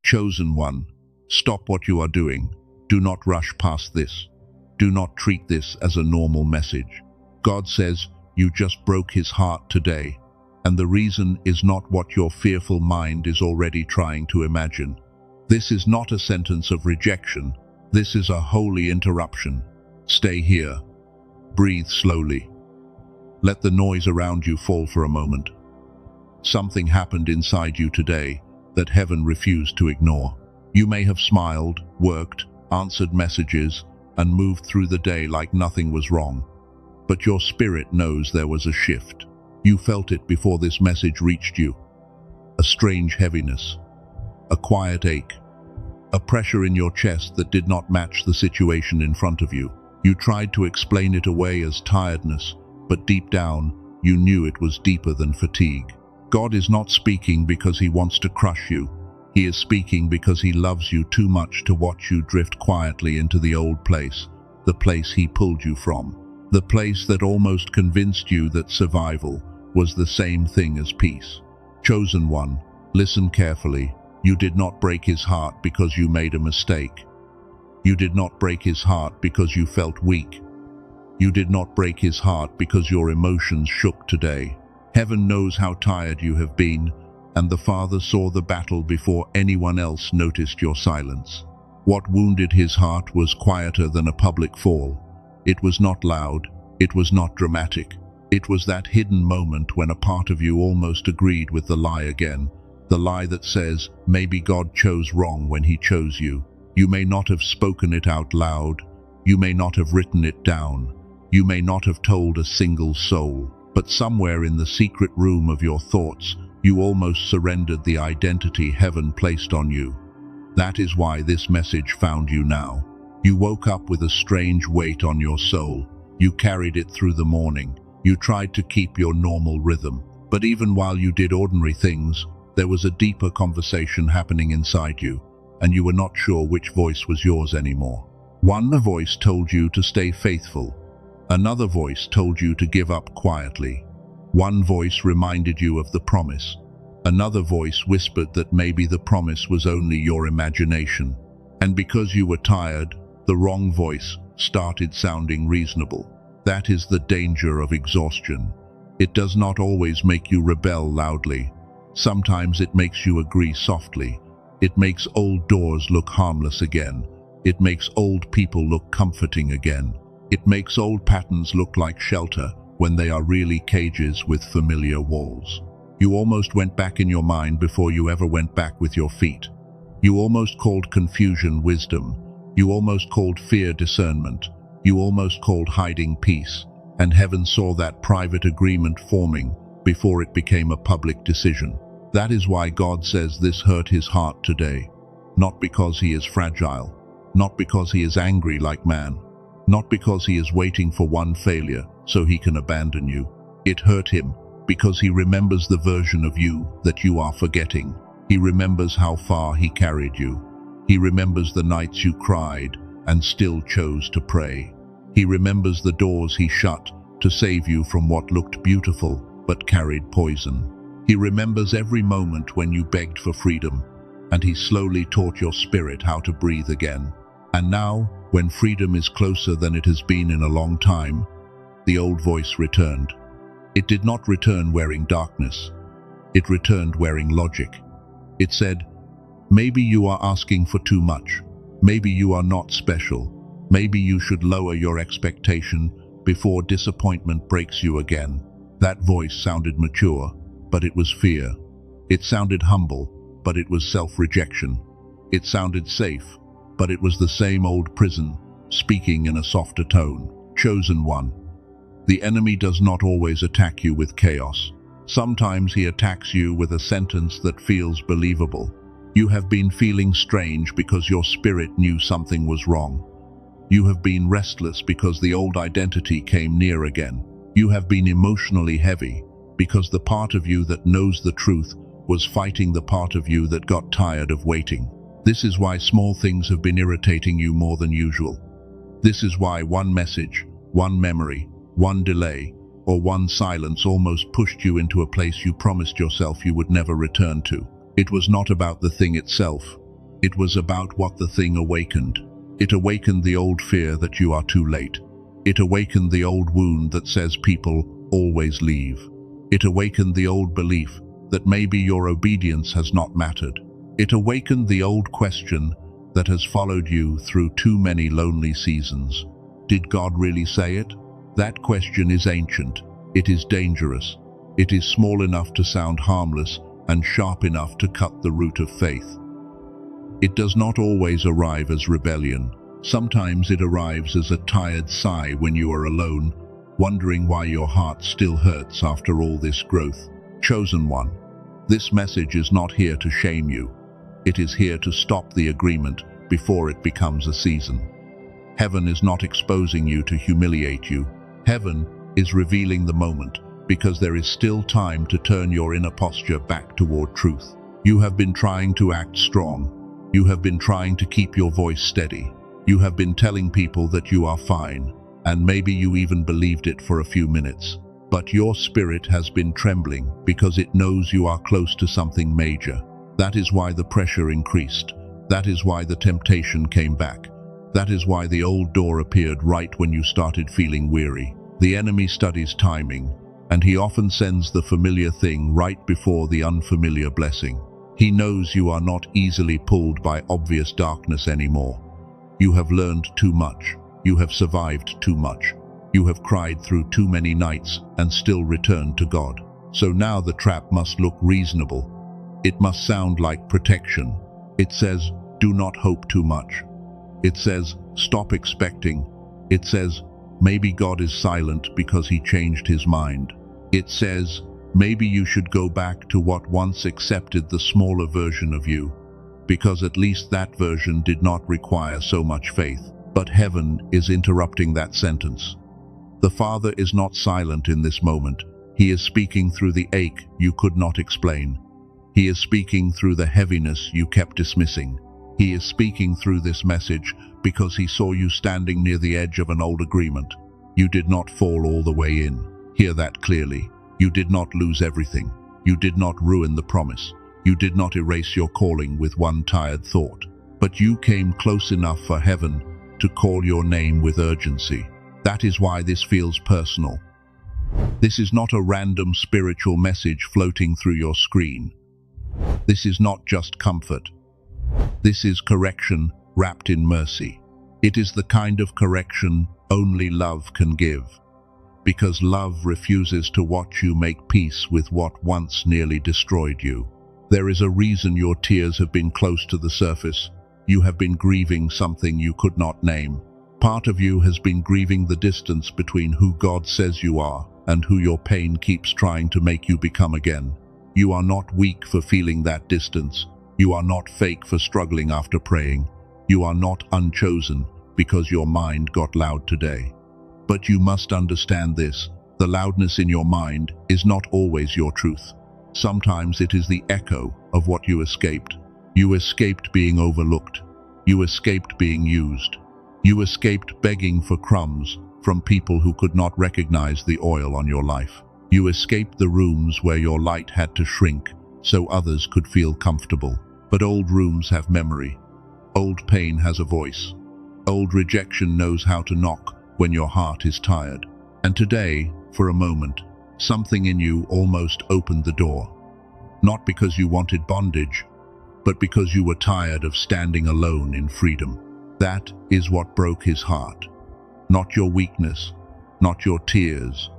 Chosen one, stop what you are doing. Do not rush past this. Do not treat this as a normal message. God says, you just broke his heart today, and the reason is not what your fearful mind is already trying to imagine. This is not a sentence of rejection. This is a holy interruption. Stay here. Breathe slowly. Let the noise around you fall for a moment. Something happened inside you today that heaven refused to ignore. You may have smiled, worked, answered messages, and moved through the day like nothing was wrong. But your spirit knows there was a shift. You felt it before this message reached you. A strange heaviness, a quiet ache, a pressure in your chest that did not match the situation in front of you. You tried to explain it away as tiredness, but deep down, you knew it was deeper than fatigue. God is not speaking because he wants to crush you. He is speaking because he loves you too much to watch you drift quietly into the old place, the place he pulled you from, the place that almost convinced you that survival was the same thing as peace. Chosen one, listen carefully. You did not break his heart because you made a mistake. You did not break his heart because you felt weak. You did not break his heart because your emotions shook today. Heaven knows how tired you have been, and the Father saw the battle before anyone else noticed your silence. What wounded his heart was quieter than a public fall. It was not loud, it was not dramatic. It was that hidden moment when a part of you almost agreed with the lie again, the lie that says, maybe God chose wrong when he chose you. You may not have spoken it out loud, you may not have written it down, you may not have told a single soul, but somewhere in the secret room of your thoughts, you almost surrendered the identity heaven placed on you. That is why this message found you now. You woke up with a strange weight on your soul. You carried it through the morning. You tried to keep your normal rhythm. But even while you did ordinary things, there was a deeper conversation happening inside you, and you were not sure which voice was yours anymore. One voice told you to stay faithful. Another voice told you to give up quietly. One voice reminded you of the promise. Another voice whispered that maybe the promise was only your imagination. And because you were tired, the wrong voice started sounding reasonable. That is the danger of exhaustion. It does not always make you rebel loudly. Sometimes it makes you agree softly. It makes old doors look harmless again. It makes old people look comforting again. It makes old patterns look like shelter when they are really cages with familiar walls. You almost went back in your mind before you ever went back with your feet. You almost called confusion wisdom. You almost called fear discernment. You almost called hiding peace. And heaven saw that private agreement forming before it became a public decision. That is why God says this hurt his heart today. Not because he is fragile. Not because he is angry like man. Not because he is waiting for one failure so he can abandon you. It hurt him because he remembers the version of you that you are forgetting. He remembers how far he carried you. He remembers the nights you cried and still chose to pray. He remembers the doors he shut to save you from what looked beautiful but carried poison. He remembers every moment when you begged for freedom, and he slowly taught your spirit how to breathe again. And now, when freedom is closer than it has been in a long time, the old voice returned. It did not return wearing darkness. It returned wearing logic. It said, maybe you are asking for too much. Maybe you are not special. Maybe you should lower your expectation before disappointment breaks you again. That voice sounded mature, but it was fear. It sounded humble, but it was self-rejection. It sounded safe, but it was the same old prison, speaking in a softer tone. Chosen one. The enemy does not always attack you with chaos. Sometimes he attacks you with a sentence that feels believable. You have been feeling strange because your spirit knew something was wrong. You have been restless because the old identity came near again. You have been emotionally heavy because the part of you that knows the truth was fighting the part of you that got tired of waiting. This is why small things have been irritating you more than usual. This is why one message, one memory, one delay, or one silence almost pushed you into a place you promised yourself you would never return to. It was not about the thing itself. It was about what the thing awakened. It awakened the old fear that you are too late. It awakened the old wound that says people always leave. It awakened the old belief that maybe your obedience has not mattered. It awakened the old question that has followed you through too many lonely seasons. Did God really say it? That question is ancient. It is dangerous. It is small enough to sound harmless and sharp enough to cut the root of faith. It does not always arrive as rebellion. Sometimes it arrives as a tired sigh when you are alone, wondering why your heart still hurts after all this growth. Chosen one, this message is not here to shame you. It is here to stop the agreement before it becomes a season. Heaven is not exposing you to humiliate you. Heaven is revealing the moment, because there is still time to turn your inner posture back toward truth. You have been trying to act strong. You have been trying to keep your voice steady. You have been telling people that you are fine, and maybe you even believed it for a few minutes. But your spirit has been trembling because it knows you are close to something major. That is why the pressure increased. That is why the temptation came back. That is why the old door appeared right when you started feeling weary. The enemy studies timing, and he often sends the familiar thing right before the unfamiliar blessing. He knows you are not easily pulled by obvious darkness anymore. You have learned too much. You have survived too much. You have cried through too many nights and still returned to God. So now the trap must look reasonable. It must sound like protection. It says, do not hope too much. It says, stop expecting. It says, maybe God is silent because he changed his mind. It says, maybe you should go back to what once accepted the smaller version of you, because at least that version did not require so much faith. But heaven is interrupting that sentence. The Father is not silent in this moment. He is speaking through the ache you could not explain. He is speaking through the heaviness you kept dismissing. He is speaking through this message because he saw you standing near the edge of an old agreement. You did not fall all the way in. Hear that clearly. You did not lose everything. You did not ruin the promise. You did not erase your calling with one tired thought. But you came close enough for heaven to call your name with urgency. That is why this feels personal. This is not a random spiritual message floating through your screen. This is not just comfort. This is correction wrapped in mercy. It is the kind of correction only love can give. Because love refuses to watch you make peace with what once nearly destroyed you. There is a reason your tears have been close to the surface. You have been grieving something you could not name. Part of you has been grieving the distance between who God says you are and who your pain keeps trying to make you become again. You are not weak for feeling that distance. You are not fake for struggling after praying. You are not unchosen because your mind got loud today. But you must understand this. The loudness in your mind is not always your truth. Sometimes it is the echo of what you escaped. You escaped being overlooked. You escaped being used. You escaped begging for crumbs from people who could not recognize the oil on your life. You escaped the rooms where your light had to shrink so others could feel comfortable. But old rooms have memory. Old pain has a voice. Old rejection knows how to knock when your heart is tired. And today, for a moment, something in you almost opened the door. Not because you wanted bondage, but because you were tired of standing alone in freedom. That is what broke his heart. Not your weakness, not your tears,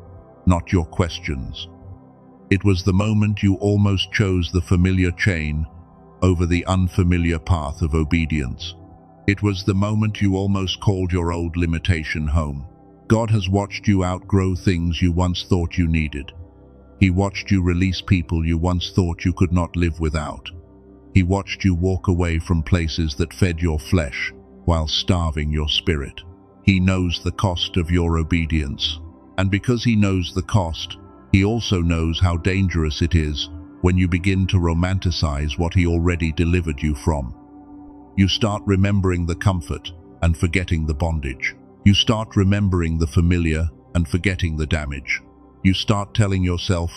not your questions. It was the moment you almost chose the familiar chain over the unfamiliar path of obedience. It was the moment you almost called your old limitation home. God has watched you outgrow things you once thought you needed. He watched you release people you once thought you could not live without. He watched you walk away from places that fed your flesh while starving your spirit. He knows the cost of your obedience. And because he knows the cost, he also knows how dangerous it is when you begin to romanticize what he already delivered you from. You start remembering the comfort and forgetting the bondage. You start remembering the familiar and forgetting the damage. You start telling yourself,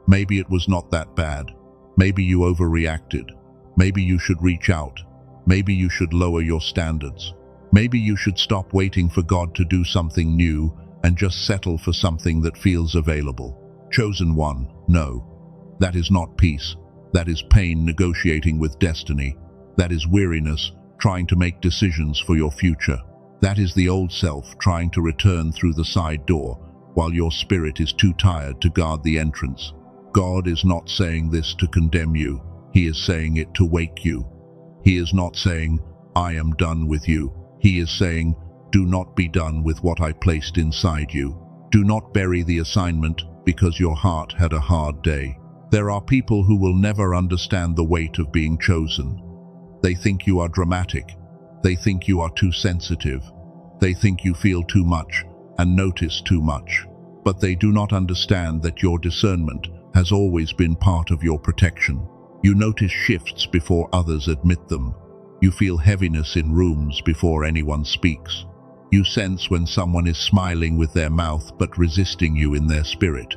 maybe it was not that bad. Maybe you overreacted. Maybe you should reach out. Maybe you should lower your standards. Maybe you should stop waiting for God to do something new and just settle for something that feels available. Chosen one, no. That is not peace. That is pain negotiating with destiny. That is weariness trying to make decisions for your future. That is the old self trying to return through the side door while your spirit is too tired to guard the entrance. God is not saying this to condemn you. He is saying it to wake you. He is not saying, I am done with you. He is saying, do not be done with what I placed inside you. Do not bury the assignment because your heart had a hard day. There are people who will never understand the weight of being chosen. They think you are dramatic. They think you are too sensitive. They think you feel too much and notice too much. But they do not understand that your discernment has always been part of your protection. You notice shifts before others admit them. You feel heaviness in rooms before anyone speaks. You sense when someone is smiling with their mouth but resisting you in their spirit.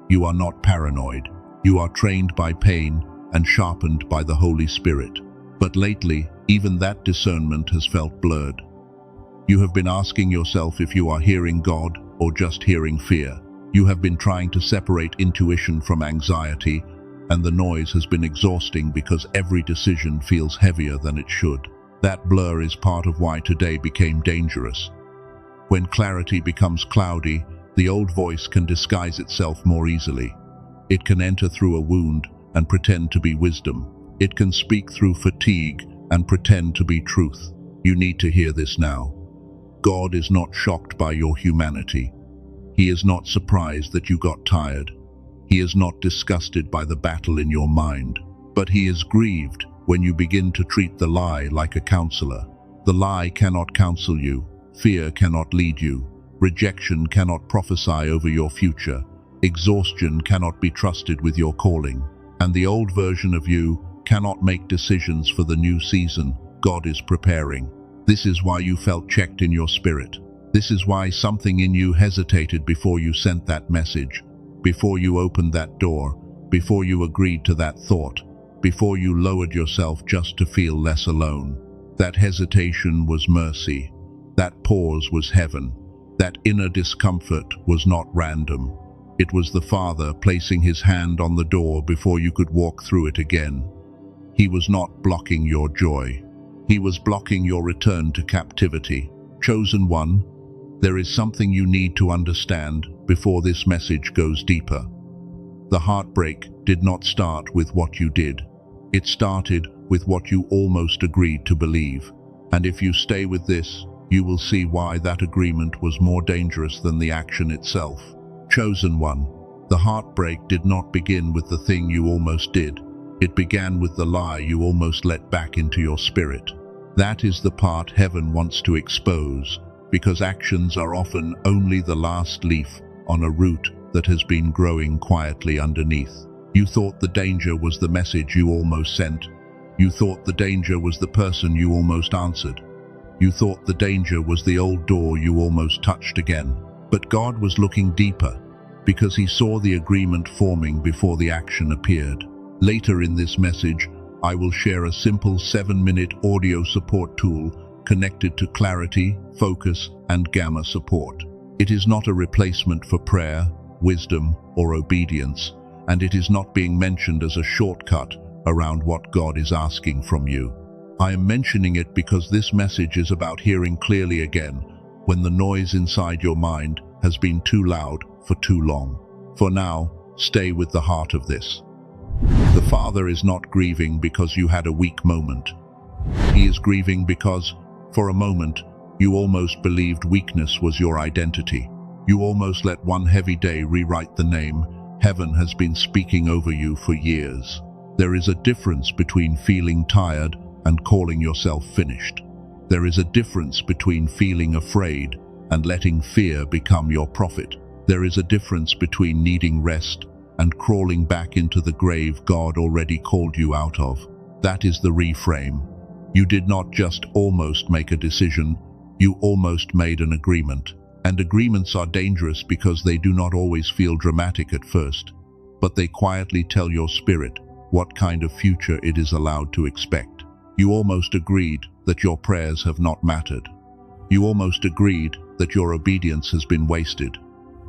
You are not paranoid. You are trained by pain and sharpened by the Holy Spirit. But lately, even that discernment has felt blurred. You have been asking yourself if you are hearing God or just hearing fear. You have been trying to separate intuition from anxiety, and the noise has been exhausting because every decision feels heavier than it should. That blur is part of why today became dangerous. When clarity becomes cloudy, the old voice can disguise itself more easily. It can enter through a wound and pretend to be wisdom. It can speak through fatigue and pretend to be truth. You need to hear this now. God is not shocked by your humanity. He is not surprised that you got tired. He is not disgusted by the battle in your mind. But he is grieved when you begin to treat the lie like a counselor. The lie cannot counsel you. Fear cannot lead you. Rejection cannot prophesy over your future. Exhaustion cannot be trusted with your calling. And the old version of you cannot make decisions for the new season God is preparing. This is why you felt checked in your spirit. This is why something in you hesitated before you sent that message, before you opened that door, before you agreed to that thought, before you lowered yourself just to feel less alone. That hesitation was mercy. That pause was heaven. That inner discomfort was not random. It was the Father placing his hand on the door before you could walk through it again. He was not blocking your joy. He was blocking your return to captivity. Chosen one, there is something you need to understand before this message goes deeper. The heartbreak did not start with what you did. It started with what you almost agreed to believe. And if you stay with this, you will see why that agreement was more dangerous than the action itself. Chosen one, the heartbreak did not begin with the thing you almost did. It began with the lie you almost let back into your spirit. That is the part heaven wants to expose, because actions are often only the last leaf on a root that has been growing quietly underneath. You thought the danger was the message you almost sent. You thought the danger was the person you almost answered. You thought the danger was the old door you almost touched again. But God was looking deeper, because he saw the agreement forming before the action appeared. Later in this message, I will share a simple 7-minute audio support tool connected to clarity, focus, and gamma support. It is not a replacement for prayer, wisdom, or obedience, and it is not being mentioned as a shortcut around what God is asking from you. I am mentioning it because this message is about hearing clearly again when the noise inside your mind has been too loud for too long. For now, stay with the heart of this. The Father is not grieving because you had a weak moment. He is grieving because, for a moment, you almost believed weakness was your identity. You almost let one heavy day rewrite the name heaven has been speaking over you for years. There is a difference between feeling tired and calling yourself finished. There is a difference between feeling afraid and letting fear become your prophet. There is a difference between needing rest and crawling back into the grave God already called you out of. That is the reframe. You did not just almost make a decision, you almost made an agreement. And agreements are dangerous because they do not always feel dramatic at first, but they quietly tell your spirit what kind of future it is allowed to expect. You almost agreed that your prayers have not mattered. You almost agreed that your obedience has been wasted.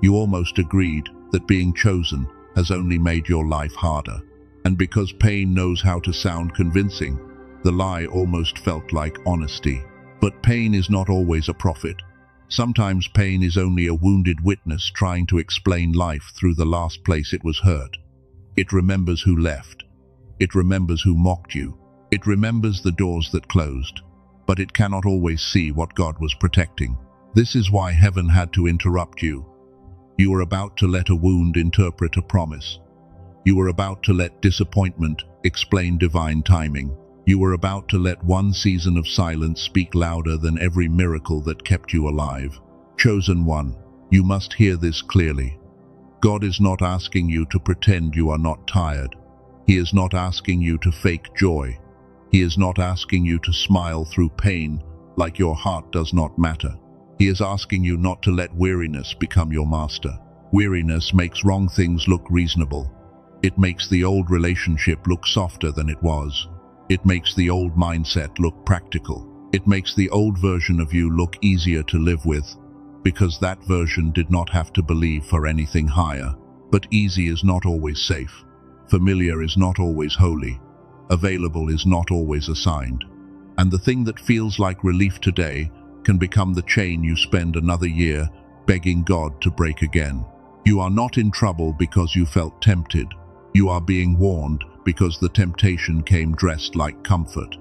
You almost agreed that being chosen has only made your life harder. And because pain knows how to sound convincing, the lie almost felt like honesty. But pain is not always a prophet. Sometimes pain is only a wounded witness trying to explain life through the last place it was hurt. It remembers who left. It remembers who mocked you. It remembers the doors that closed. But it cannot always see what God was protecting. This is why heaven had to interrupt you. You were about to let a wound interpret a promise. You were about to let disappointment explain divine timing. You were about to let one season of silence speak louder than every miracle that kept you alive. Chosen one, you must hear this clearly. God is not asking you to pretend you are not tired. He is not asking you to fake joy. He is not asking you to smile through pain like your heart does not matter. He is asking you not to let weariness become your master. Weariness makes wrong things look reasonable. It makes the old relationship look softer than it was. It makes the old mindset look practical. It makes the old version of you look easier to live with, because that version did not have to believe for anything higher. But easy is not always safe. Familiar is not always holy. Available is not always assigned. And the thing that feels like relief today can become the chain you spend another year begging God to break again. You are not in trouble because you felt tempted. You are being warned because the temptation came dressed like comfort.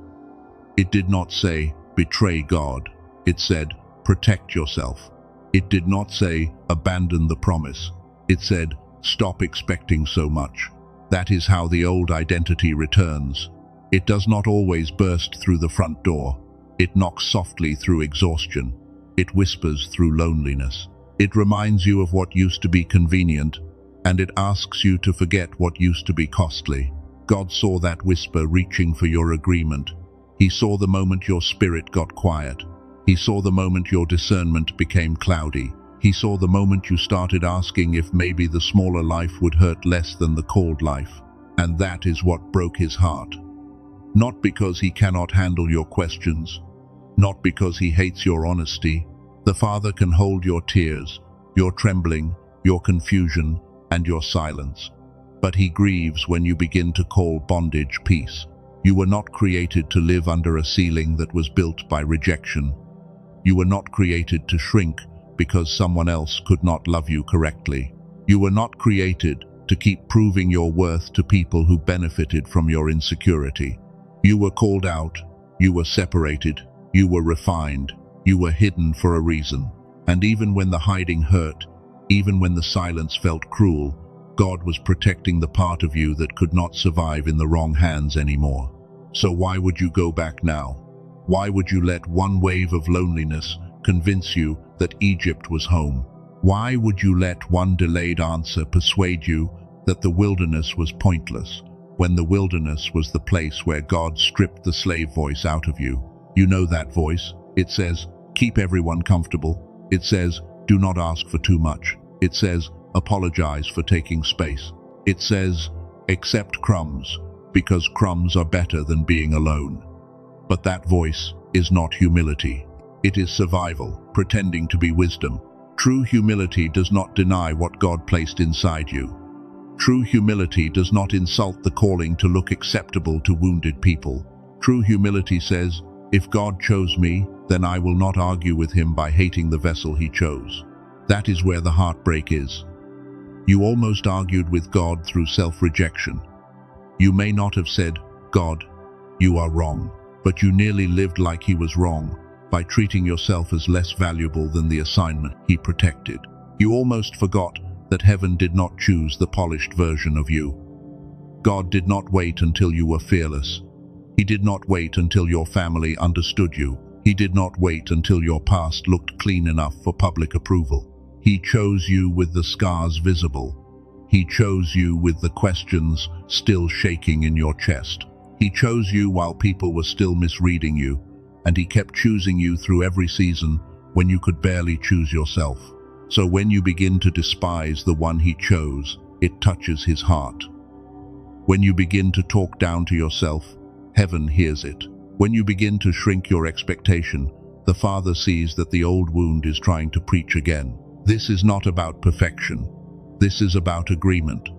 It did not say, betray God. It said, protect yourself. It did not say, abandon the promise. It said, stop expecting so much. That is how the old identity returns. It does not always burst through the front door. It knocks softly through exhaustion. It whispers through loneliness. It reminds you of what used to be convenient, and it asks you to forget what used to be costly. God saw that whisper reaching for your agreement. He saw the moment your spirit got quiet. He saw the moment your discernment became cloudy. He saw the moment you started asking if maybe the smaller life would hurt less than the called life. And that is what broke his heart. Not because he cannot handle your questions, not because he hates your honesty. The Father can hold your tears, your trembling, your confusion, and your silence. But he grieves when you begin to call bondage peace. You were not created to live under a ceiling that was built by rejection. You were not created to shrink because someone else could not love you correctly. You were not created to keep proving your worth to people who benefited from your insecurity. You were called out, you were separated, you were refined, you were hidden for a reason. And even when the hiding hurt, even when the silence felt cruel, God was protecting the part of you that could not survive in the wrong hands anymore. So why would you go back now? Why would you let one wave of loneliness convince you that Egypt was home? Why would you let one delayed answer persuade you that the wilderness was pointless, when the wilderness was the place where God stripped the slave voice out of you? You know that voice. It says, keep everyone comfortable. It says, do not ask for too much. It says, apologize for taking space. It says, accept crumbs, because crumbs are better than being alone. But that voice is not humility. It is survival, pretending to be wisdom. True humility does not deny what God placed inside you. True humility does not insult the calling to look acceptable to wounded people. True humility says, if God chose me, then I will not argue with him by hating the vessel he chose. That is where the heartbreak is. You almost argued with God through self-rejection. You may not have said, God, you are wrong, but you nearly lived like he was wrong by treating yourself as less valuable than the assignment he protected. You almost forgot that heaven did not choose the polished version of you. God did not wait until you were fearless. He did not wait until your family understood you. He did not wait until your past looked clean enough for public approval. He chose you with the scars visible. He chose you with the questions still shaking in your chest. He chose you while people were still misreading you, and he kept choosing you through every season when you could barely choose yourself. So when you begin to despise the one he chose, it touches his heart. When you begin to talk down to yourself, heaven hears it. When you begin to shrink your expectation, the Father sees that the old wound is trying to preach again. This is not about perfection. This is about agreement.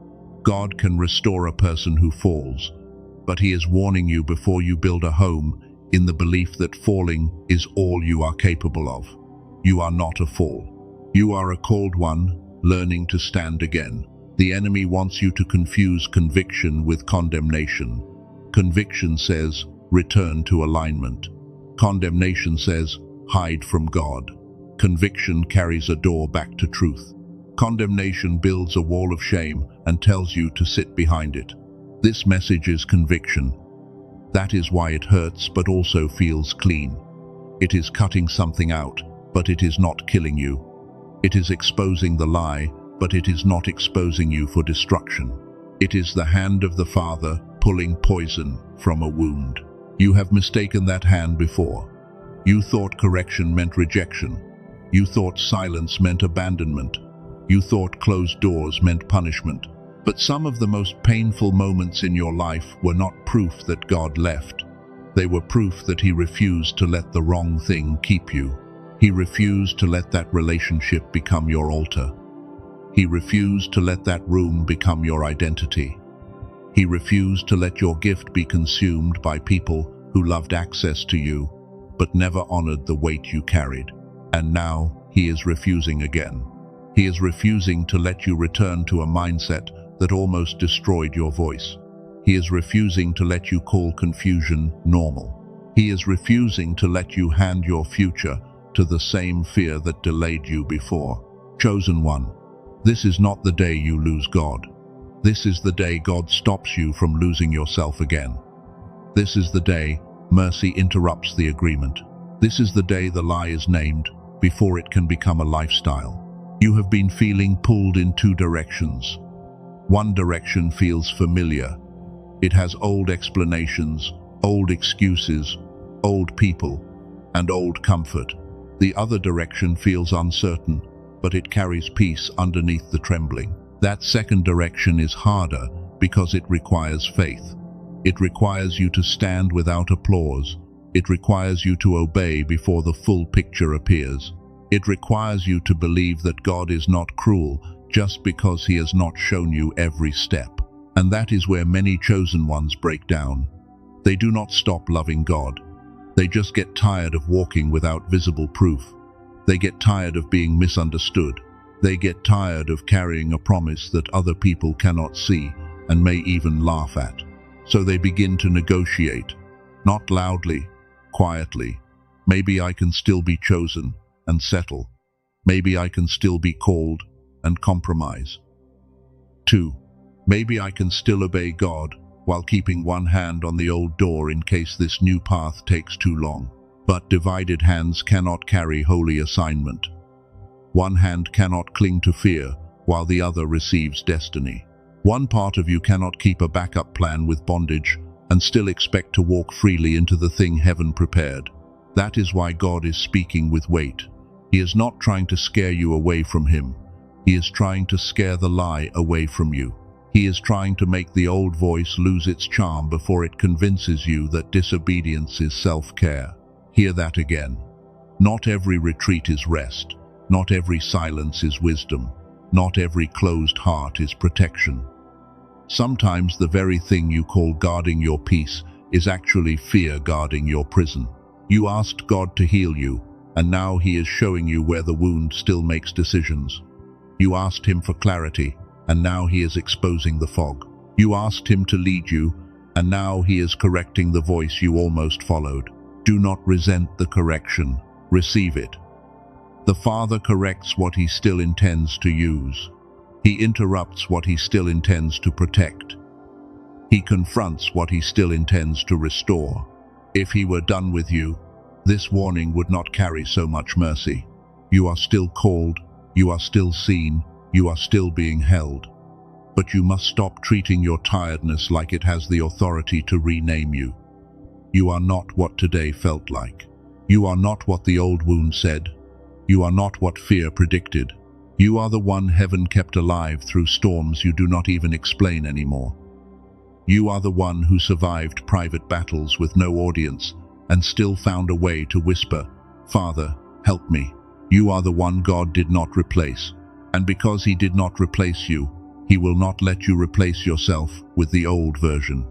God can restore a person who falls, but He is warning you before you build a home in the belief that falling is all you are capable of. You are not a fall. You are a called one, learning to stand again. The enemy wants you to confuse conviction with condemnation. Conviction says, return to alignment. Condemnation says, hide from God. Conviction carries a door back to truth. Condemnation builds a wall of shame and tells you to sit behind it. This message is conviction. That is why it hurts but also feels clean. It is cutting something out, but it is not killing you. It is exposing the lie, but it is not exposing you for destruction. It is the hand of the Father pulling poison from a wound. You have mistaken that hand before. You thought correction meant rejection. You thought silence meant abandonment. You thought closed doors meant punishment. But some of the most painful moments in your life were not proof that God left. They were proof that He refused to let the wrong thing keep you. He refused to let that relationship become your altar. He refused to let that room become your identity. He refused to let your gift be consumed by people who loved access to you, but never honored the weight you carried. And now He is refusing again. He is refusing to let you return to a mindset that almost destroyed your voice. He is refusing to let you call confusion normal. He is refusing to let you hand your future to the same fear that delayed you before. Chosen one, this is not the day you lose God. This is the day God stops you from losing yourself again. This is the day mercy interrupts the agreement. This is the day the lie is named before it can become a lifestyle. You have been feeling pulled in two directions. One direction feels familiar. It has old explanations, old excuses, old people, and old comfort. The other direction feels uncertain, but it carries peace underneath the trembling. That second direction is harder because it requires faith. It requires you to stand without applause. It requires you to obey before the full picture appears. It requires you to believe that God is not cruel just because He has not shown you every step. And that is where many chosen ones break down. They do not stop loving God. They just get tired of walking without visible proof. They get tired of being misunderstood. They get tired of carrying a promise that other people cannot see and may even laugh at. So they begin to negotiate, not loudly, quietly. Maybe I can still be chosen and settle. Maybe I can still be called and compromise. 2. Maybe I can still obey God while keeping one hand on the old door in case this new path takes too long. But divided hands cannot carry holy assignment. One hand cannot cling to fear while the other receives destiny. One part of you cannot keep a backup plan with bondage and still expect to walk freely into the thing heaven prepared. That is why God is speaking with weight. He is not trying to scare you away from Him. He is trying to scare the lie away from you. He is trying to make the old voice lose its charm before it convinces you that disobedience is self-care. Hear that again. Not every retreat is rest. Not every silence is wisdom. Not every closed heart is protection. Sometimes the very thing you call guarding your peace is actually fear guarding your prison. You asked God to heal you, and now He is showing you where the wound still makes decisions. You asked Him for clarity, and now He is exposing the fog. You asked Him to lead you, and now He is correcting the voice you almost followed. Do not resent the correction. Receive it. The Father corrects what He still intends to use. He interrupts what He still intends to protect. He confronts what He still intends to restore. If He were done with you, this warning would not carry so much mercy. You are still called, you are still seen, you are still being held. But you must stop treating your tiredness like it has the authority to rename you. You are not what today felt like. You are not what the old wound said. You are not what fear predicted. You are the one heaven kept alive through storms you do not even explain anymore. You are the one who survived private battles with no audience and still found a way to whisper, "Father, help me." You are the one God did not replace. And because he did not replace you, he will not let you replace yourself with the old version.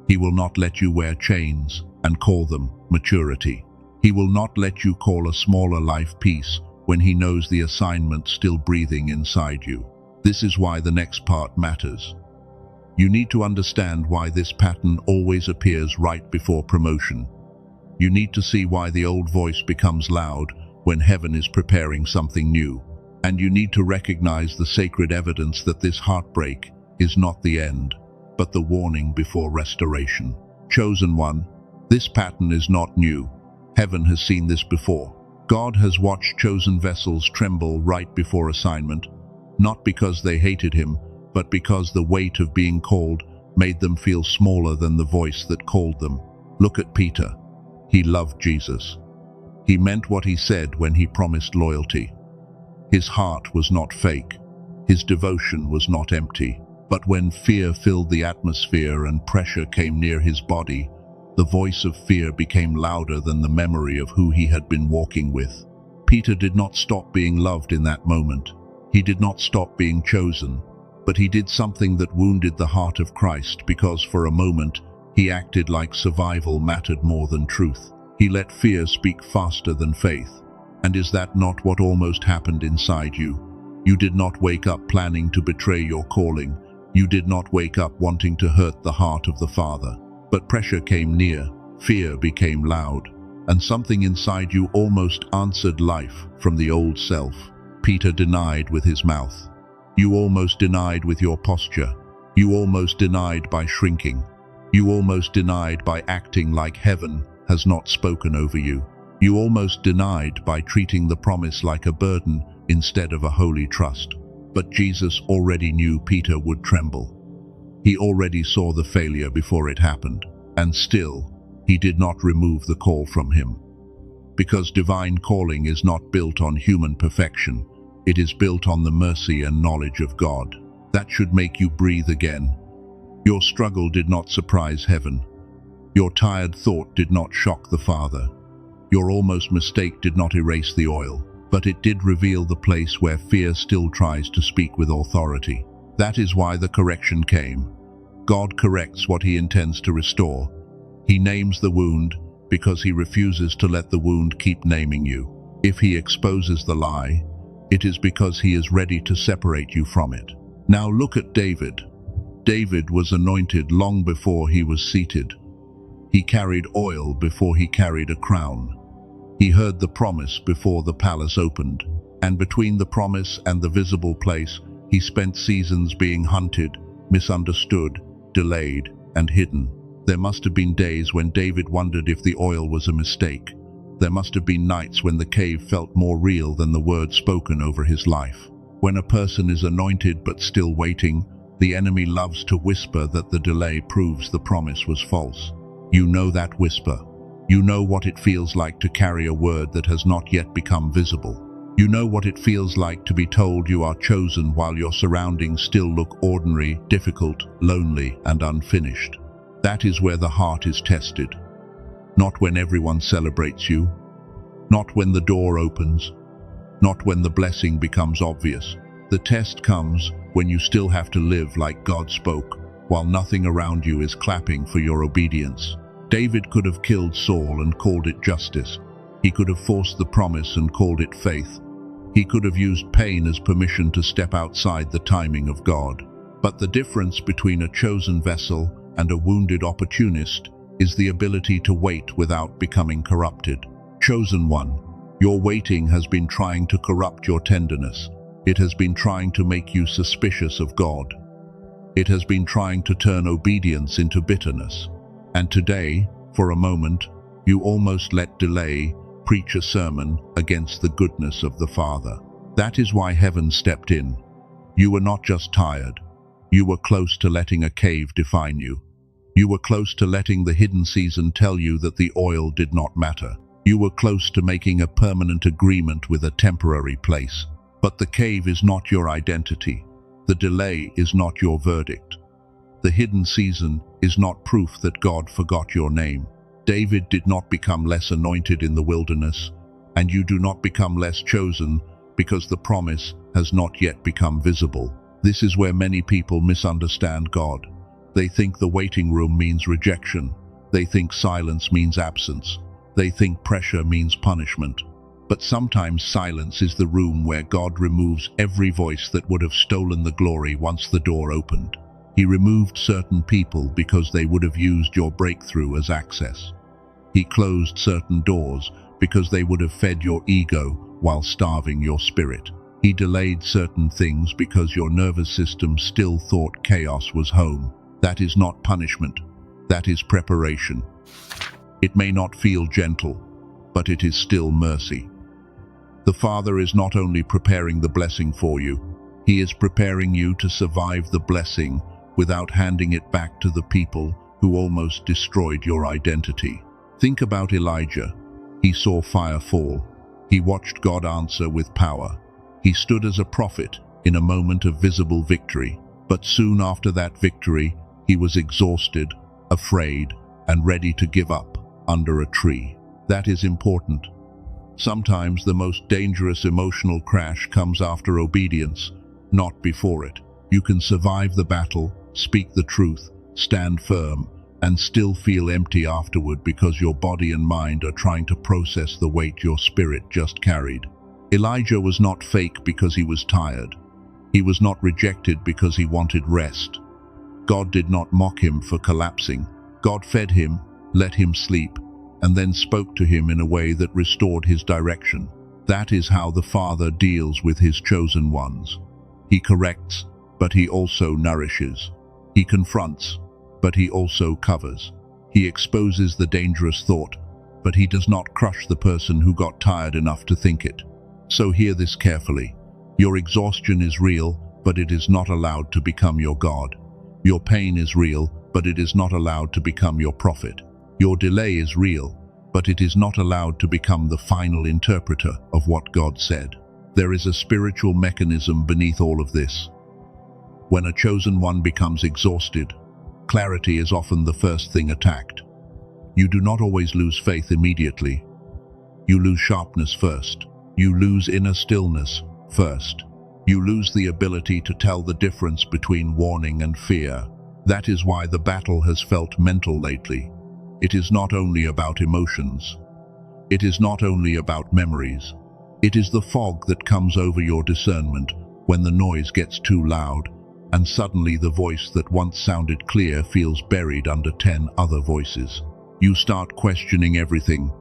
He will not let you wear chains and call them maturity. He will not let you call a smaller life peace when he knows the assignment still breathing inside you. This is why the next part matters. You need to understand why this pattern always appears right before promotion. You need to see why the old voice becomes loud when heaven is preparing something new. And you need to recognize the sacred evidence that this heartbreak is not the end, but the warning before restoration. Chosen one, this pattern is not new. Heaven has seen this before. God has watched chosen vessels tremble right before assignment, not because they hated him, but because the weight of being called made them feel smaller than the voice that called them. Look at Peter. He loved Jesus. He meant what he said when he promised loyalty. His heart was not fake. His devotion was not empty. But when fear filled the atmosphere and pressure came near his body, the voice of fear became louder than the memory of who he had been walking with. Peter did not stop being loved in that moment. He did not stop being chosen, but he did something that wounded the heart of Christ because for a moment he acted like survival mattered more than truth. He let fear speak faster than faith. And is that not what almost happened inside you? You did not wake up planning to betray your calling. You did not wake up wanting to hurt the heart of the Father. But pressure came near, fear became loud, and something inside you almost answered life from the old self. Peter denied with his mouth. You almost denied with your posture. You almost denied by shrinking. You almost denied by acting like heaven has not spoken over you. You almost denied by treating the promise like a burden instead of a holy trust. But Jesus already knew Peter would tremble. He already saw the failure before it happened, and still, he did not remove the call from him. Because divine calling is not built on human perfection, it is built on the mercy and knowledge of God. That should make you breathe again. Your struggle did not surprise heaven. Your tired thought did not shock the Father. Your almost mistake did not erase the oil, but it did reveal the place where fear still tries to speak with authority. That is why the correction came. God corrects what he intends to restore. He names the wound because he refuses to let the wound keep naming you. If he exposes the lie, it is because he is ready to separate you from it. Now look at David. David was anointed long before he was seated. He carried oil before he carried a crown. He heard the promise before the palace opened, and between the promise and the visible place, he spent seasons being hunted, misunderstood, delayed, and hidden. There must have been days when David wondered if the oil was a mistake. There must have been nights when the cave felt more real than the word spoken over his life. When a person is anointed but still waiting, the enemy loves to whisper that the delay proves the promise was false. You know that whisper. You know what it feels like to carry a word that has not yet become visible. You know what it feels like to be told you are chosen while your surroundings still look ordinary, difficult, lonely, and unfinished. That is where the heart is tested. Not when everyone celebrates you. Not when the door opens. Not when the blessing becomes obvious. The test comes when you still have to live like God spoke, while nothing around you is clapping for your obedience. David could have killed Saul and called it justice. He could have forced the promise and called it faith. He could have used pain as permission to step outside the timing of God. But the difference between a chosen vessel and a wounded opportunist is the ability to wait without becoming corrupted. Chosen one, your waiting has been trying to corrupt your tenderness. It has been trying to make you suspicious of God. It has been trying to turn obedience into bitterness. And today, for a moment, you almost let delay preach a sermon against the goodness of the Father. That is why heaven stepped in. You were not just tired. You were close to letting a cave define you. You were close to letting the hidden season tell you that the oil did not matter. You were close to making a permanent agreement with a temporary place. But the cave is not your identity. The delay is not your verdict. The hidden season is not proof that God forgot your name. David did not become less anointed in the wilderness, and you do not become less chosen because the promise has not yet become visible. This is where many people misunderstand God. They think the waiting room means rejection. They think silence means absence. They think pressure means punishment. But sometimes silence is the room where God removes every voice that would have stolen the glory once the door opened. He removed certain people because they would have used your breakthrough as access. He closed certain doors because they would have fed your ego while starving your spirit. He delayed certain things because your nervous system still thought chaos was home. That is not punishment. That is preparation. It may not feel gentle, but it is still mercy. The Father is not only preparing the blessing for you, He is preparing you to survive the blessing without handing it back to the people who almost destroyed your identity. Think about Elijah. He saw fire fall. He watched God answer with power. He stood as a prophet in a moment of visible victory. But soon after that victory, he was exhausted, afraid, and ready to give up under a tree. That is important. Sometimes the most dangerous emotional crash comes after obedience, not before it. You can survive the battle, speak the truth, stand firm, and still feel empty afterward because your body and mind are trying to process the weight your spirit just carried. Elijah was not fake because he was tired. He was not rejected because he wanted rest. God did not mock him for collapsing. God fed him, let him sleep, and then spoke to him in a way that restored his direction. That is how the Father deals with His chosen ones. He corrects, but He also nourishes. He confronts, but He also covers. He exposes the dangerous thought, but He does not crush the person who got tired enough to think it. So hear this carefully. Your exhaustion is real, but it is not allowed to become your God. Your pain is real, but it is not allowed to become your prophet. Your delay is real, but it is not allowed to become the final interpreter of what God said. There is a spiritual mechanism beneath all of this. When a chosen one becomes exhausted, clarity is often the first thing attacked. You do not always lose faith immediately. You lose sharpness first. You lose inner stillness first. You lose the ability to tell the difference between warning and fear. That is why the battle has felt mental lately. It is not only about emotions. It is not only about memories. It is the fog that comes over your discernment when the noise gets too loud, and suddenly the voice that once sounded clear feels buried under 10 other voices. You start questioning everything.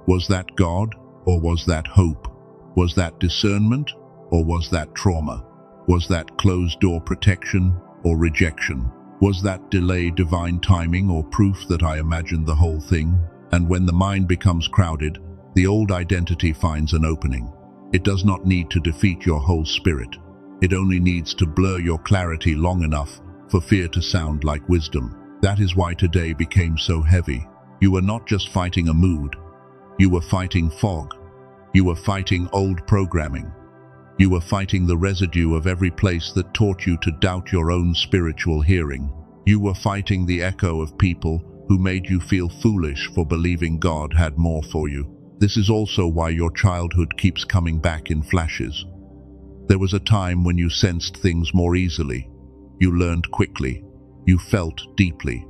Was that God, or was that hope? Was that discernment, or was that trauma? Was that closed-door protection, or rejection? Was that delay divine timing, or proof that I imagined the whole thing? And when the mind becomes crowded, the old identity finds an opening. It does not need to defeat your whole spirit. It only needs to blur your clarity long enough for fear to sound like wisdom. That is why today became so heavy. You were not just fighting a mood. You were fighting fog. You were fighting old programming. You were fighting the residue of every place that taught you to doubt your own spiritual hearing. You were fighting the echo of people who made you feel foolish for believing God had more for you. This is also why your childhood keeps coming back in flashes. There was a time when you sensed things more easily. You learned quickly. You felt deeply.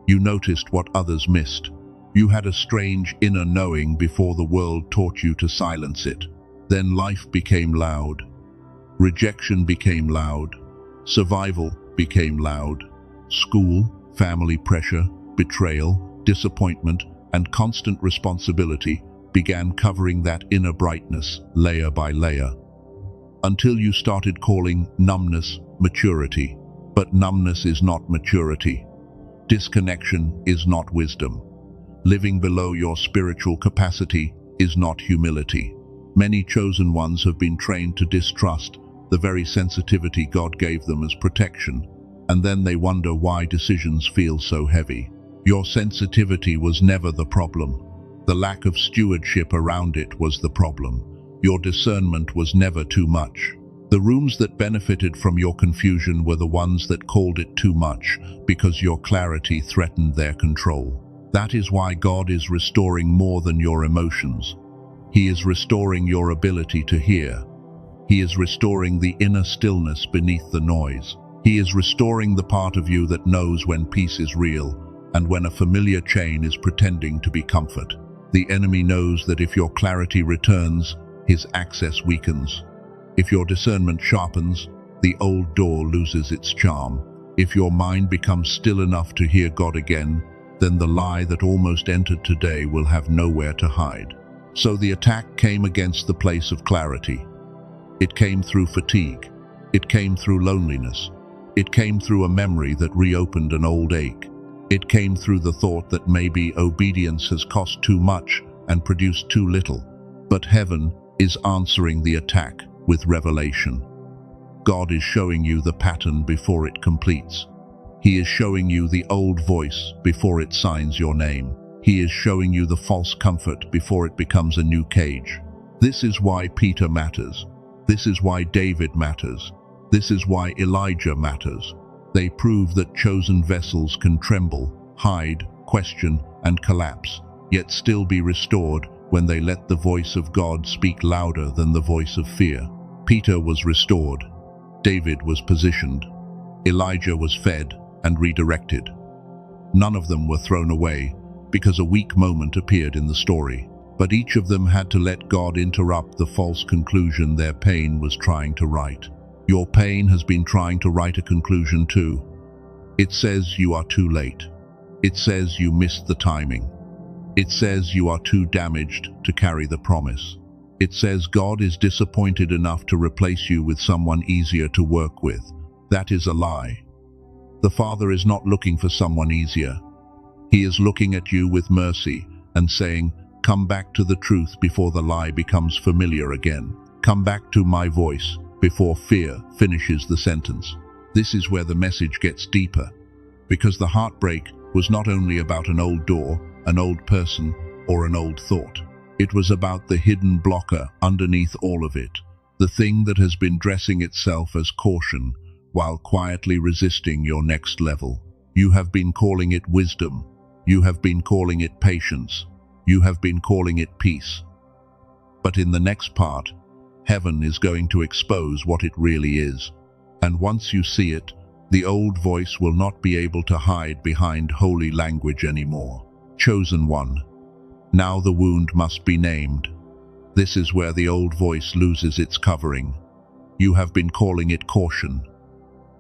You noticed what others missed. You had a strange inner knowing before the world taught you to silence it. Then life became loud. Rejection became loud. Survival became loud. School, family pressure, betrayal, disappointment, and constant responsibility began covering that inner brightness layer by layer. Until you started calling numbness maturity. But numbness is not maturity. Disconnection is not wisdom. Living below your spiritual capacity is not humility. Many chosen ones have been trained to distrust the very sensitivity God gave them as protection, and then they wonder why decisions feel so heavy. Your sensitivity was never the problem. The lack of stewardship around it was the problem. Your discernment was never too much. The rooms that benefited from your confusion were the ones that called it too much because your clarity threatened their control. That is why God is restoring more than your emotions. He is restoring your ability to hear. He is restoring the inner stillness beneath the noise. He is restoring the part of you that knows when peace is real and when a familiar chain is pretending to be comfort. The enemy knows that if your clarity returns, his access weakens. If your discernment sharpens, the old door loses its charm. If your mind becomes still enough to hear God again, then the lie that almost entered today will have nowhere to hide. So the attack came against the place of clarity. It came through fatigue. It came through loneliness. It came through a memory that reopened an old ache. It came through the thought that maybe obedience has cost too much and produced too little. But heaven is answering the attack with revelation. God is showing you the pattern before it completes. He is showing you the old voice before it signs your name. He is showing you the false comfort before it becomes a new cage. This is why Peter matters. This is why David matters. This is why Elijah matters. They prove that chosen vessels can tremble, hide, question, and collapse, yet still be restored when they let the voice of God speak louder than the voice of fear. Peter was restored. David was positioned. Elijah was fed and redirected. None of them were thrown away because a weak moment appeared in the story, but each of them had to let God interrupt the false conclusion their pain was trying to write. Your pain has been trying to write a conclusion too. It says you are too late. It says you missed the timing. It says you are too damaged to carry the promise. It says God is disappointed enough to replace you with someone easier to work with. That is a lie. The Father is not looking for someone easier. He is looking at you with mercy and saying, "Come back to the truth before the lie becomes familiar again. Come back to my voice before fear finishes the sentence." This is where the message gets deeper, because the heartbreak was not only about an old door, an old person, or an old thought. It was about the hidden blocker underneath all of it, the thing that has been dressing itself as caution while quietly resisting your next level. You have been calling it wisdom. You have been calling it patience. You have been calling it peace. But in the next part, heaven is going to expose what it really is. And once you see it, the old voice will not be able to hide behind holy language anymore. Chosen one. Now the wound must be named. This is where the old voice loses its covering. You have been calling it caution.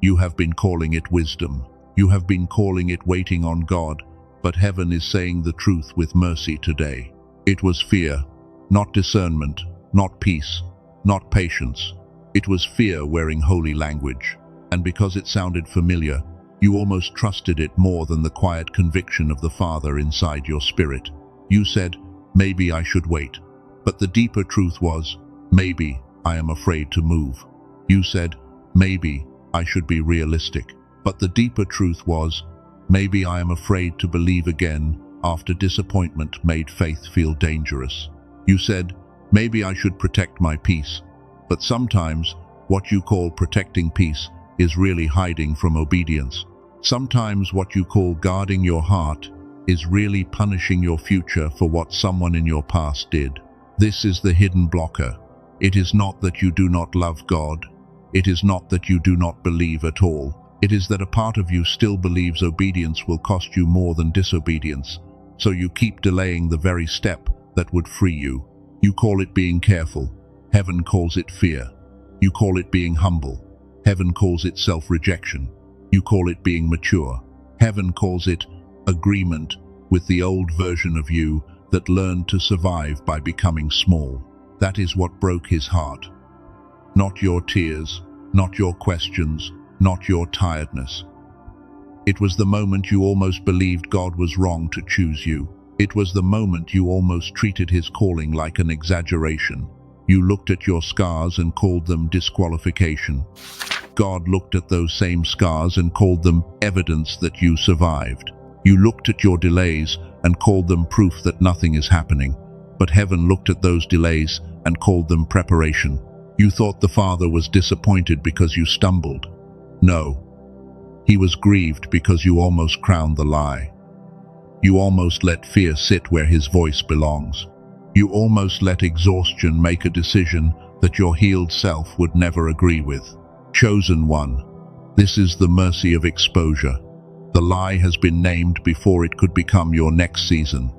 You have been calling it wisdom. You have been calling it waiting on God, but heaven is saying the truth with mercy today. It was fear, not discernment, not peace, not patience. It was fear wearing holy language, and because it sounded familiar, you almost trusted it more than the quiet conviction of the Father inside your spirit. You said, "Maybe I should wait." But the deeper truth was, "Maybe I am afraid to move." You said, "Maybe I should be realistic." But the deeper truth was, "Maybe I am afraid to believe again after disappointment made faith feel dangerous." You said, "Maybe I should protect my peace." But sometimes, what you call protecting peace is really hiding from obedience. Sometimes what you call guarding your heart is really punishing your future for what someone in your past did. This is the hidden blocker. It is not that you do not love God. It is not that you do not believe at all. It is that a part of you still believes obedience will cost you more than disobedience, so you keep delaying the very step that would free you. You call it being careful. Heaven calls it fear. You call it being humble. Heaven calls it self-rejection. You call it being mature. Heaven calls it agreement with the old version of you that learned to survive by becoming small. That is what broke his heart. Not your tears, not your questions, not your tiredness. It was the moment you almost believed God was wrong to choose you. It was the moment you almost treated his calling like an exaggeration. You looked at your scars and called them disqualification. God looked at those same scars and called them evidence that you survived. You looked at your delays and called them proof that nothing is happening. But heaven looked at those delays and called them preparation. You thought the Father was disappointed because you stumbled. No, he was grieved because you almost crowned the lie. You almost let fear sit where his voice belongs. You almost let exhaustion make a decision that your healed self would never agree with. Chosen one. This is the mercy of exposure. The lie has been named before it could become your next season.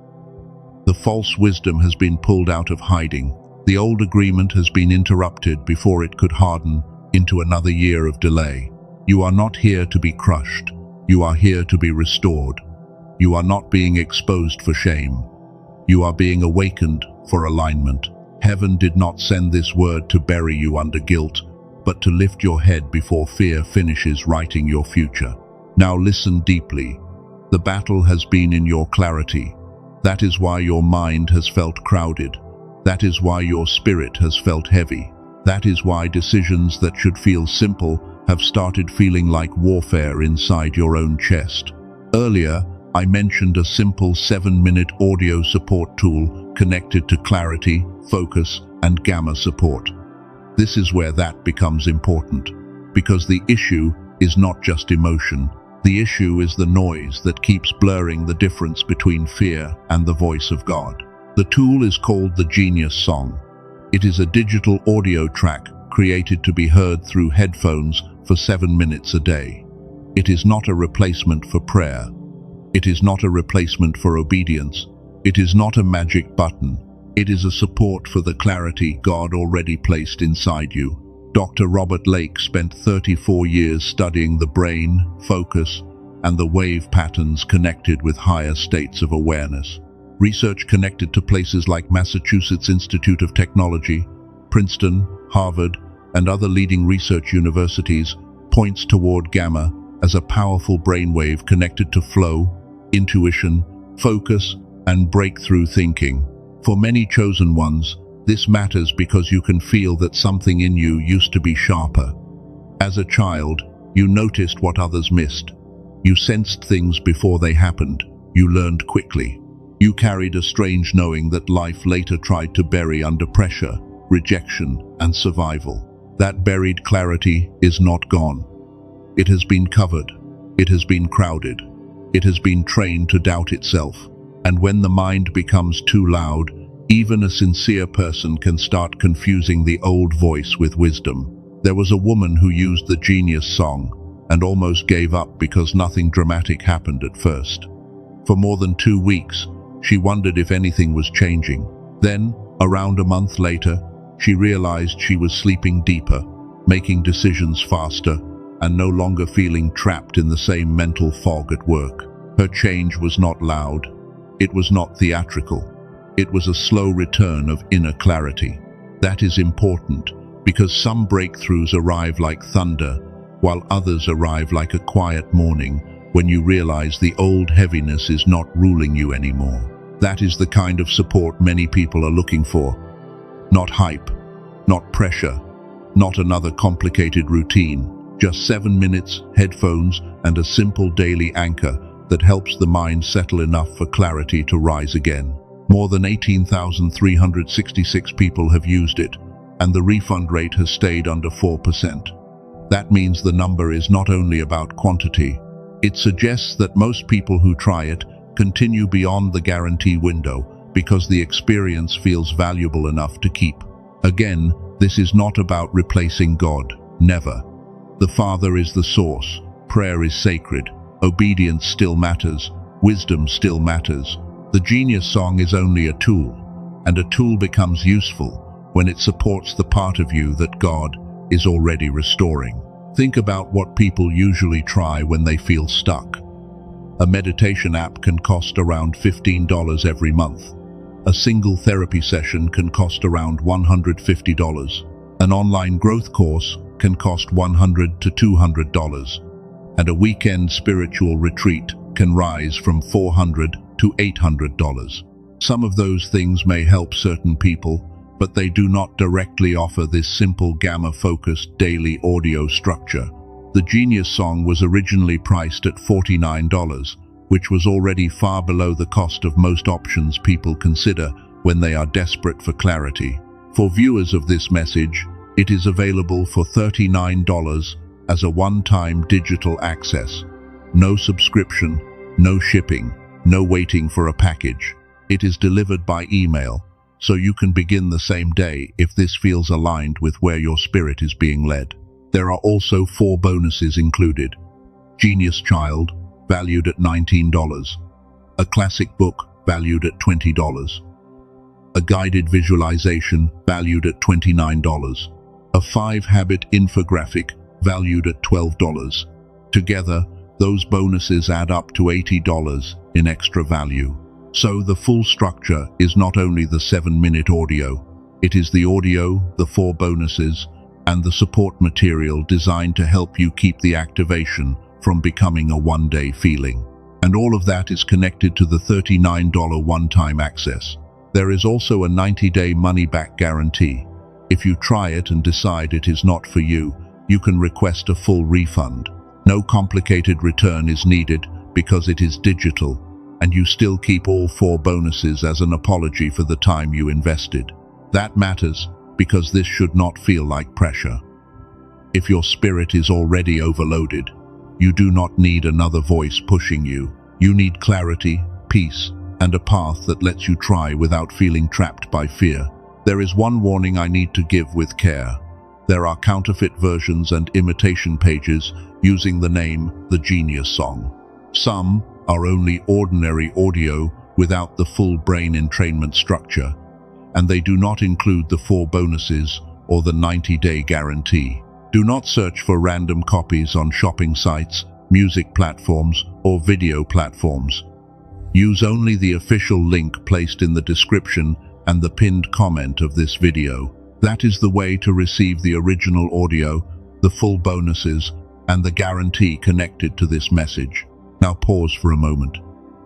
The false wisdom has been pulled out of hiding. The old agreement has been interrupted before it could harden into another year of delay. You are not here to be crushed. You are here to be restored. You are not being exposed for shame. You are being awakened for alignment. Heaven did not send this word to bury you under guilt, but to lift your head before fear finishes writing your future. Now listen deeply. The battle has been in your clarity. That is why your mind has felt crowded. That is why your spirit has felt heavy. That is why decisions that should feel simple have started feeling like warfare inside your own chest. Earlier, I mentioned a simple 7-minute audio support tool connected to clarity, focus, and gamma support. This is where that becomes important, because the issue is not just emotion. The issue is the noise that keeps blurring the difference between fear and the voice of God. The tool is called the Genius Song. It is a digital audio track created to be heard through headphones for 7 minutes a day. It is not a replacement for prayer. It is not a replacement for obedience. It is not a magic button. It is a support for the clarity God already placed inside you. Dr. Robert Lake spent 34 years studying the brain, focus, and the wave patterns connected with higher states of awareness. Research connected to places like Massachusetts Institute of Technology, Princeton, Harvard, and other leading research universities points toward gamma as a powerful brainwave connected to flow, intuition, focus, and breakthrough thinking. For many chosen ones, this matters because you can feel that something in you used to be sharper. As a child, you noticed what others missed. You sensed things before they happened. You learned quickly. You carried a strange knowing that life later tried to bury under pressure, rejection, and survival. That buried clarity is not gone. It has been covered. It has been crowded. It has been trained to doubt itself. And when the mind becomes too loud, even a sincere person can start confusing the old voice with wisdom. There was a woman who used the Genius Song and almost gave up because nothing dramatic happened at first. For more than 2 weeks, she wondered if anything was changing. Then, around a month later, she realized she was sleeping deeper, making decisions faster, and no longer feeling trapped in the same mental fog at work. Her change was not loud. It was not theatrical. It was a slow return of inner clarity. That is important because some breakthroughs arrive like thunder, while others arrive like a quiet morning when you realize the old heaviness is not ruling you anymore. That is the kind of support many people are looking for. Not hype, not pressure, not another complicated routine. Just 7 minutes, headphones, and a simple daily anchor that helps the mind settle enough for clarity to rise again. More than 18,366 people have used it, and the refund rate has stayed under 4%. That means the number is not only about quantity. It suggests that most people who try it continue beyond the guarantee window because the experience feels valuable enough to keep. Again, this is not about replacing God. Never. The Father is the source. Prayer is sacred. Obedience still matters. Wisdom still matters. The Genius Song is only a tool, and a tool becomes useful when it supports the part of you that God is already restoring. Think about what people usually try when they feel stuck. A meditation app can cost around $15 every month. A single therapy session can cost around $150. An online growth course can cost $100 to $200. And a weekend spiritual retreat can rise from $400 to $800. Some of those things may help certain people, but they do not directly offer this simple gamma-focused daily audio structure. The Genius Song was originally priced at $49, which was already far below the cost of most options people consider when they are desperate for clarity. For viewers of this message, it is available for $39 as a one-time digital access. No subscription, no shipping, no waiting for a package. It is delivered by email, so you can begin the same day if this feels aligned with where your spirit is being led. There are also 4 bonuses included. Genius Child, valued at $19. A classic book, valued at $20. A guided visualization, valued at $29. A 5-habit infographic, valued at $12. Together, those bonuses add up to $80 in extra value. So the full structure is not only the 7-minute audio, it is the audio, the 4 bonuses, and the support material designed to help you keep the activation from becoming a one-day feeling. And all of that is connected to the $39 one-time access. There is also a 90-day money-back guarantee. If you try it and decide it is not for you, you can request a full refund. No complicated return is needed because it is digital, and you still keep all 4 bonuses as an apology for the time you invested. That matters because this should not feel like pressure. If your spirit is already overloaded, you do not need another voice pushing you. You need clarity, peace, and a path that lets you try without feeling trapped by fear. There is one warning I need to give with care. There are counterfeit versions and imitation pages using the name The Genius Song. Some are only ordinary audio without the full brain entrainment structure, and they do not include the 4 bonuses or the 90-day guarantee. Do not search for random copies on shopping sites, music platforms, or video platforms. Use only the official link placed in the description and the pinned comment of this video. That is the way to receive the original audio, the full bonuses, and the guarantee connected to this message. Now pause for a moment.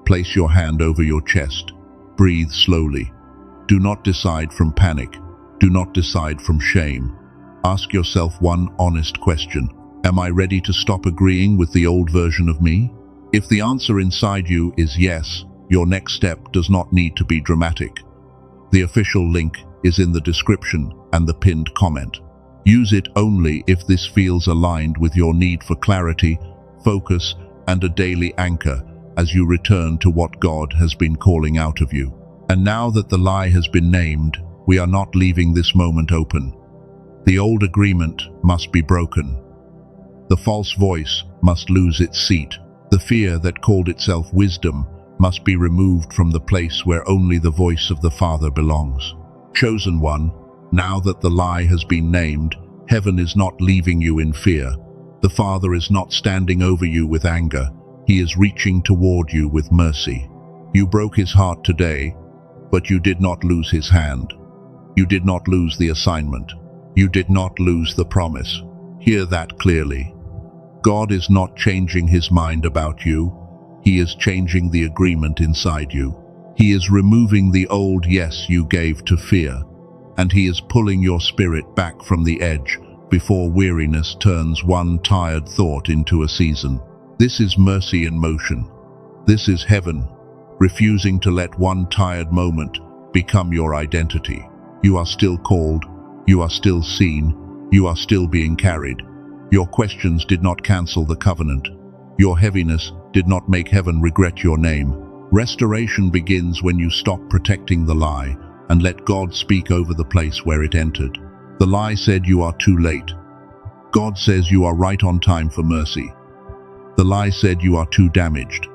Place your hand over your chest. Breathe slowly. Do not decide from panic. Do not decide from shame. Ask yourself one honest question. Am I ready to stop agreeing with the old version of me? If the answer inside you is yes, your next step does not need to be dramatic. The official link is in the description and the pinned comment. Use it only if this feels aligned with your need for clarity, focus, and a daily anchor as you return to what God has been calling out of you. And now that the lie has been named, we are not leaving this moment open. The old agreement must be broken. The false voice must lose its seat. The fear that called itself wisdom must be removed from the place where only the voice of the Father belongs. Chosen one, now that the lie has been named, heaven is not leaving you in fear. The Father is not standing over you with anger. He is reaching toward you with mercy. You broke his heart today, but you did not lose his hand. You did not lose the assignment. You did not lose the promise. Hear that clearly. God is not changing his mind about you. He is changing the agreement inside you. He is removing the old yes you gave to fear, and he is pulling your spirit back from the edge before weariness turns one tired thought into a season. This is mercy in motion. This is heaven, refusing to let one tired moment become your identity. You are still called. You are still seen. You are still being carried. Your questions did not cancel the covenant. Your heaviness did not make heaven regret your name. Restoration begins when you stop protecting the lie and let God speak over the place where it entered. The lie said you are too late. God says you are right on time for mercy. The lie said you are too damaged.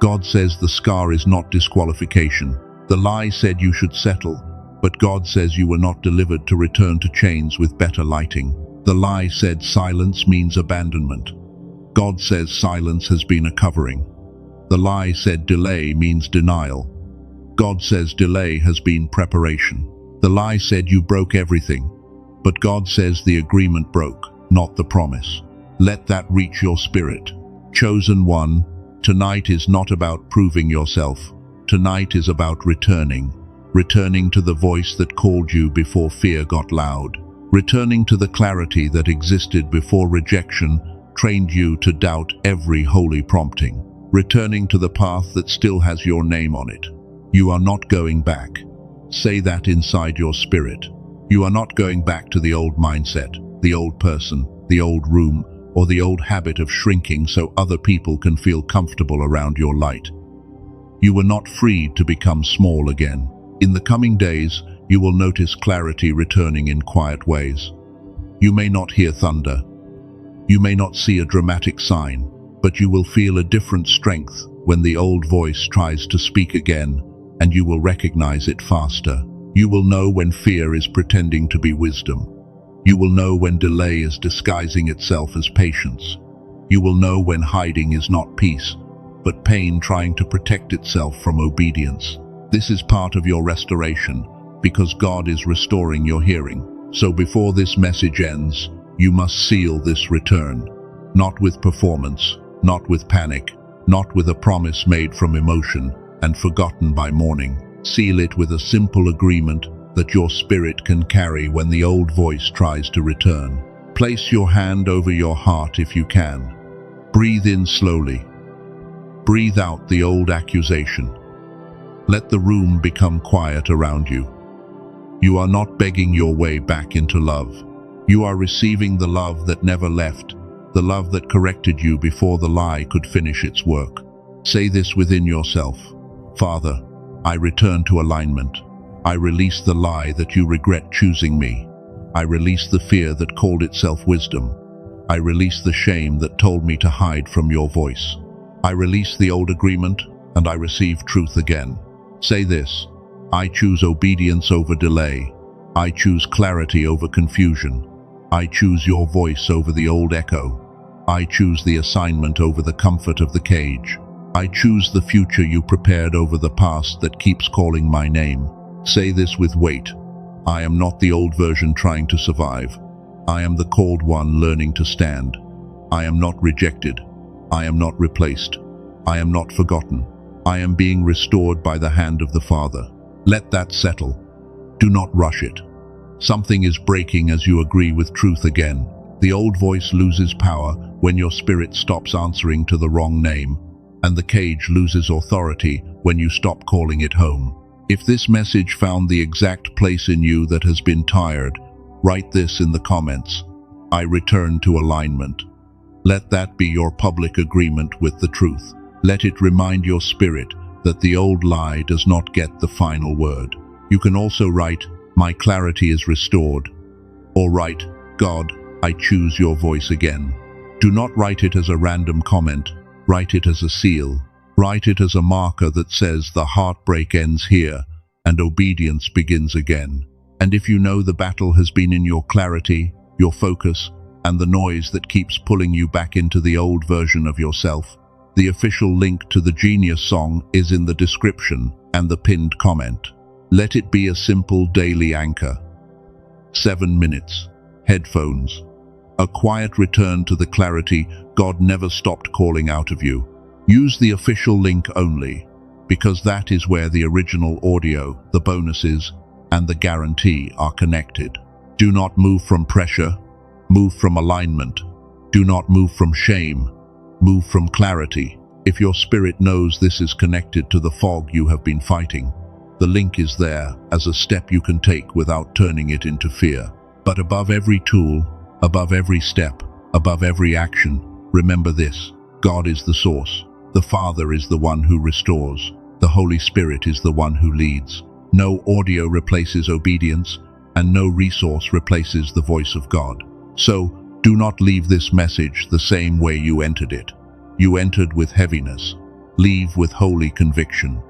God says the scar is not disqualification. The lie said you should settle, but God says you were not delivered to return to chains with better lighting. The lie said silence means abandonment. God says silence has been a covering. The lie said delay means denial. God says delay has been preparation. The lie said you broke everything, but God says the agreement broke, not the promise. Let that reach your spirit. Chosen one, tonight is not about proving yourself. Tonight is about returning to the voice that called you before fear got loud. Returning to the clarity that existed before rejection trained you to doubt every holy prompting. Returning to the path that still has your name on it. You are not going back. Say that inside your spirit. You are not going back to the old mindset, the old person, the old room, or the old habit of shrinking so other people can feel comfortable around your light. You were not freed to become small again. In the coming days, you will notice clarity returning in quiet ways. You may not hear thunder. You may not see a dramatic sign, but you will feel a different strength when the old voice tries to speak again, and you will recognize it faster. You will know when fear is pretending to be wisdom. You will know when delay is disguising itself as patience. You will know when hiding is not peace, but pain trying to protect itself from obedience. This is part of your restoration, because God is restoring your hearing. So before this message ends, you must seal this return, not with performance, not with panic, not with a promise made from emotion and forgotten by morning. Seal it with a simple agreement that your spirit can carry when the old voice tries to return. Place your hand over your heart if you can. Breathe in slowly. Breathe out the old accusation. Let the room become quiet around you. You are not begging your way back into love. You are receiving the love that never left, the love that corrected you before the lie could finish its work. Say this within yourself. Father, I return to alignment. I release the lie that you regret choosing me. I release the fear that called itself wisdom. I release the shame that told me to hide from your voice. I release the old agreement and I receive truth again. Say this. I choose obedience over delay. I choose clarity over confusion. I choose your voice over the old echo. I choose the assignment over the comfort of the cage. I choose the future you prepared over the past that keeps calling my name. Say this with weight. I am not the old version trying to survive. I am the called one learning to stand. I am not rejected. I am not replaced. I am not forgotten. I am being restored by the hand of the Father. Let that settle. Do not rush it. Something is breaking as you agree with truth again. The old voice loses power when your spirit stops answering to the wrong name, and the cage loses authority when you stop calling it home. If this message found the exact place in you that has been tired, write this in the comments. I return to alignment. Let that be your public agreement with the truth. Let it remind your spirit that the old lie does not get the final word. You can also write, my clarity is restored. Or write, God, I choose your voice again. Do not write it as a random comment. Write it as a seal. Write it as a marker that says the heartbreak ends here and obedience begins again. And if you know the battle has been in your clarity, your focus, and the noise that keeps pulling you back into the old version of yourself, the official link to the Genius song is in the description and the pinned comment. Let it be a simple daily anchor. 7 minutes. Headphones. A quiet return to the clarity God never stopped calling out of you. Use the official link only, because that is where the original audio, the bonuses, and the guarantee are connected. Do not move from pressure. Move from alignment. Do not move from shame. Move from clarity. If your spirit knows this is connected to the fog you have been fighting, the link is there as a step you can take without turning it into fear. But above every tool, above every step, above every action, remember this: God is the source. The Father is the one who restores. The Holy Spirit is the one who leads. No audio replaces obedience, and no resource replaces the voice of God. So, do not leave this message the same way you entered it. You entered with heaviness. Leave with holy conviction.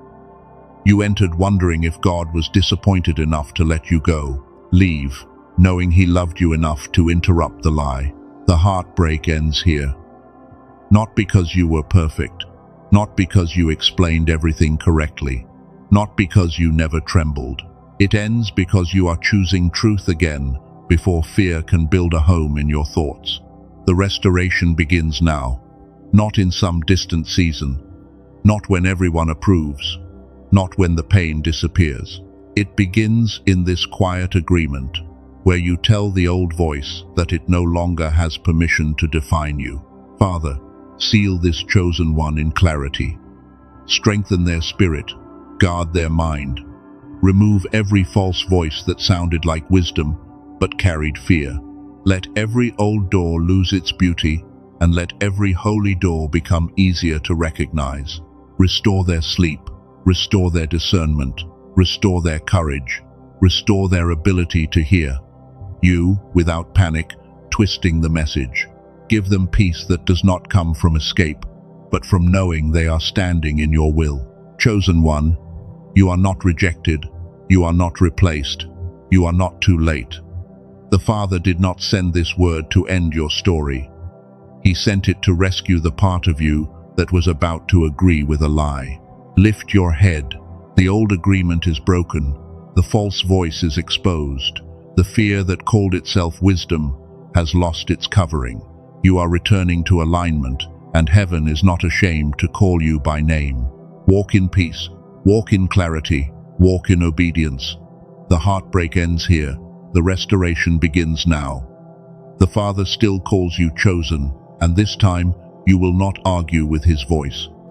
You entered wondering if God was disappointed enough to let you go. Leave, knowing He loved you enough to interrupt the lie. The heartbreak ends here. Not because you were perfect, not because you explained everything correctly, not because you never trembled. It ends because you are choosing truth again before fear can build a home in your thoughts. The restoration begins now, not in some distant season, not when everyone approves, not when the pain disappears. It begins in this quiet agreement, where you tell the old voice that it no longer has permission to define you. Father, seal this chosen one in clarity. Strengthen their spirit, guard their mind. Remove every false voice that sounded like wisdom but carried fear. Let every old door lose its beauty, and let every holy door become easier to recognize. Restore their sleep, Restore their discernment. Restore their courage. Restore their ability to hear. You, without panic, twisting the message. Give them peace that does not come from escape, but from knowing they are standing in your will. Chosen one, you are not rejected. You are not replaced. You are not too late. The Father did not send this word to end your story. He sent it to rescue the part of you that was about to agree with a lie. Lift your head. The old agreement is broken. The false voice is exposed. The fear that called itself wisdom has lost its covering. You are returning to alignment, and heaven is not ashamed to call you by name. Walk in peace. Walk in clarity. Walk in obedience. The heartbreak ends here. The restoration begins now. The Father still calls you chosen, and this time you will not argue with his voice.